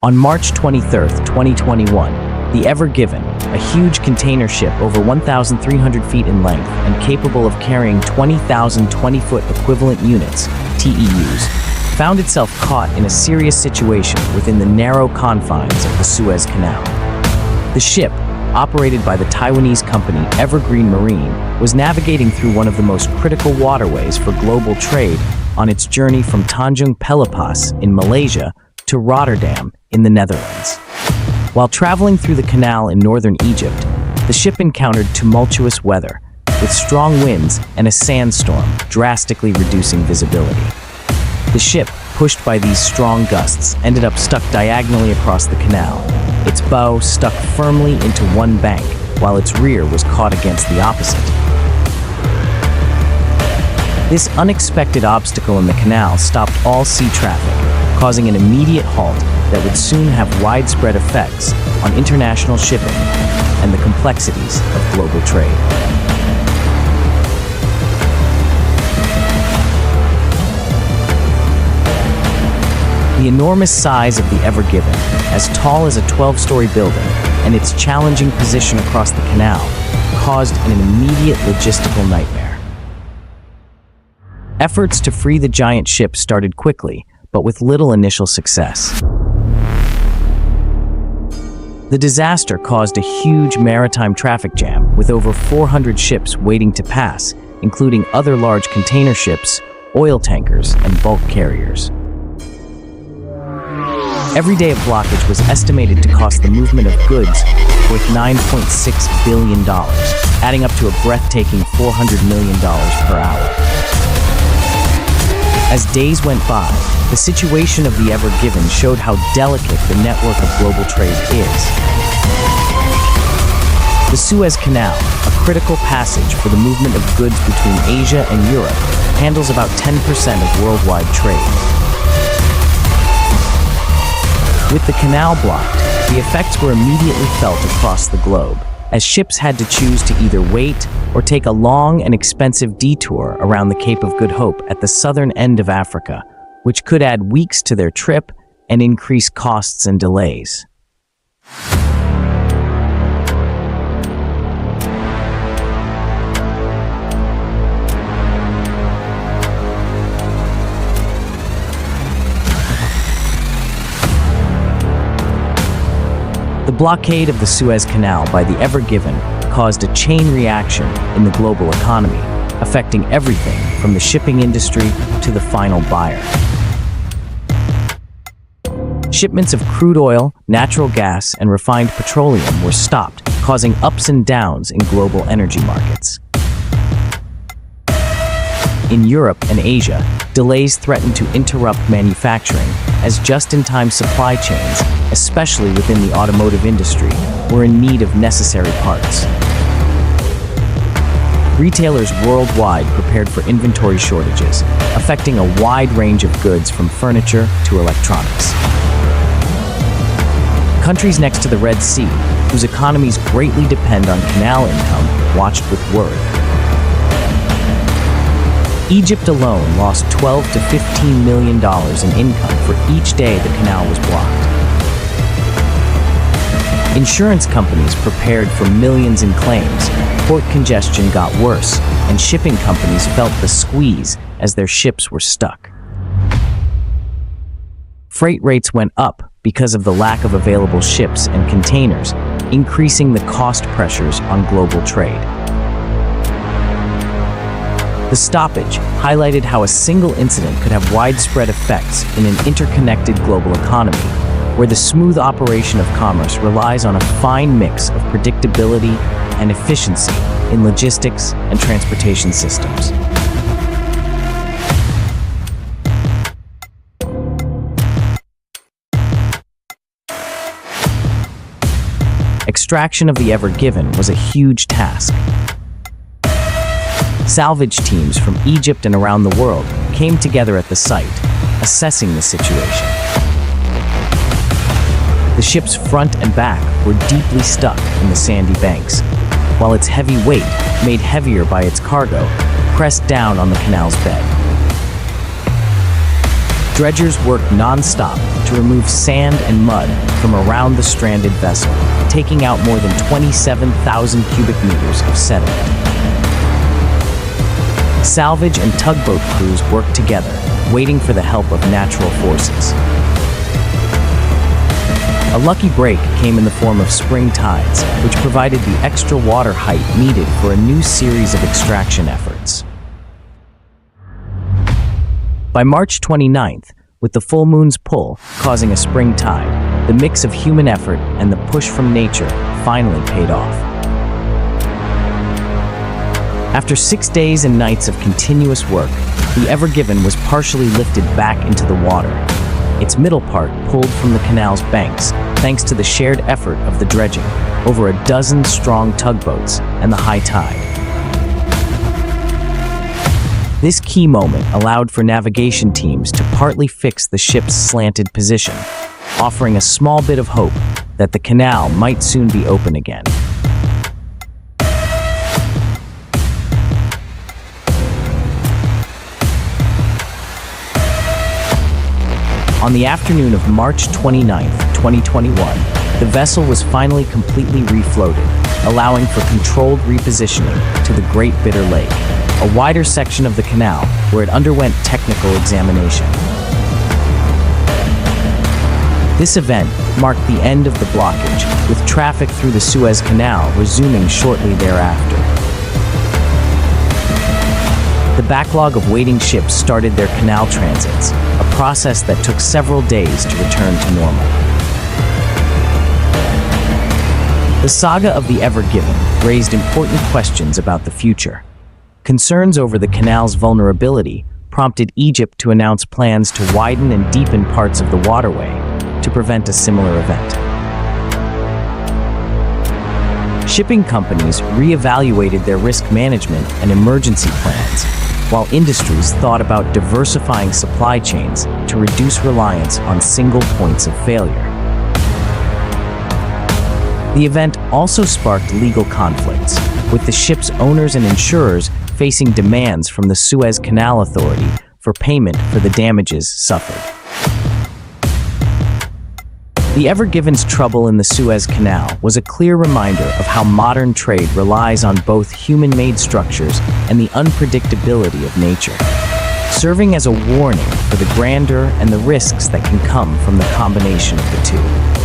On March 23, 2021, the Evergreen, a huge container ship over 1,300 feet in length and capable of carrying 20,000 20-foot equivalent units, TEUs, found itself caught in a serious situation within the narrow confines of the Suez Canal. The ship, operated by the Taiwanese company Evergreen Marine, was navigating through one of the most critical waterways for global trade on its journey from Tanjung Pelepas in Malaysia to Rotterdam in the Netherlands. While traveling through the canal in northern Egypt, the ship encountered tumultuous weather, with strong winds and a sandstorm drastically reducing visibility. The ship, pushed by these strong gusts, ended up stuck diagonally across the canal, its bow stuck firmly into one bank, while its rear was caught against the opposite. This unexpected obstacle in the canal stopped all sea traffic, causing an immediate halt that would soon have widespread effects on international shipping and the complexities of global trade. The enormous size of the Evergreen, as tall as a 12-story building, and its challenging position across the canal, caused an immediate logistical nightmare. Efforts to free the giant ship started quickly, but with little initial success. The disaster caused a huge maritime traffic jam, with over 400 ships waiting to pass, including other large container ships, oil tankers, and bulk carriers. Every day of blockage was estimated to cost the movement of goods worth $9.6 billion, adding up to a breathtaking $400 million per hour. As days went by, the situation of the Evergreen showed how delicate the network of global trade is. The Suez Canal, a critical passage for the movement of goods between Asia and Europe, handles about 10% of worldwide trade. With the canal blocked, the effects were immediately felt across the globe, as ships had to choose to either wait or take a long and expensive detour around the Cape of Good Hope at the southern end of Africa, which could add weeks to their trip and increase costs and delays. The blockade of the Suez Canal by the Evergreen caused a chain reaction in the global economy, affecting everything from the shipping industry to the final buyer. Shipments of crude oil, natural gas, and refined petroleum were stopped, causing ups and downs in global energy markets. In Europe and Asia, delays threatened to interrupt manufacturing, as just-in-time supply chains, especially within the automotive industry, were in need of necessary parts. Retailers worldwide prepared for inventory shortages, affecting a wide range of goods from furniture to electronics. Countries next to the Red Sea, whose economies greatly depend on canal income, watched with worry. Egypt alone lost $12 to $15 million in income for each day the canal was blocked. Insurance companies prepared for millions in claims, port congestion got worse, and shipping companies felt the squeeze as their ships were stuck. Freight rates went up because of the lack of available ships and containers, increasing the cost pressures on global trade. The stoppage highlighted how a single incident could have widespread effects in an interconnected global economy, where the smooth operation of commerce relies on a fine mix of predictability and efficiency in logistics and transportation systems. Extraction of the Evergreen was a huge task. Salvage teams from Egypt and around the world came together at the site, assessing the situation. The ship's front and back were deeply stuck in the sandy banks, while its heavy weight, made heavier by its cargo, pressed down on the canal's bed. Dredgers worked non-stop to to remove sand and mud from around the stranded vessel, taking out more than 27,000 cubic meters of sediment. Salvage and tugboat crews worked together, waiting for the help of natural forces. A lucky break came in the form of spring tides, which provided the extra water height needed for a new series of extraction efforts. By March 29th, with the full moon's pull causing a spring tide, the mix of human effort and the push from nature finally paid off. After 6 days and nights of continuous work, the Evergreen was partially lifted back into the water, its middle part pulled from the canal's banks thanks to the shared effort of the dredging, over a dozen strong tugboats, and the high tide. This key moment allowed for navigation teams to partly fix the ship's slanted position, offering a small bit of hope that the canal might soon be open again. On the afternoon of March 29, 2021, the vessel was finally completely refloated, allowing for controlled repositioning to the Great Bitter Lake, a wider section of the canal where it underwent technical examination. This event marked the end of the blockage, with traffic through the Suez Canal resuming shortly thereafter. The backlog of waiting ships started their canal transits, a process that took several days to return to normal. The saga of the Evergreen raised important questions about the future. Concerns over the canal's vulnerability prompted Egypt to announce plans to widen and deepen parts of the waterway to prevent a similar event. Shipping companies re-evaluated their risk management and emergency plans, while industries thought about diversifying supply chains to reduce reliance on single points of failure. The event also sparked legal conflicts, with the ship's owners and insurers facing demands from the Suez Canal Authority for payment for the damages suffered. The Evergreen's trouble in the Suez Canal was a clear reminder of how modern trade relies on both human-made structures and the unpredictability of nature, serving as a warning for the grandeur and the risks that can come from the combination of the two.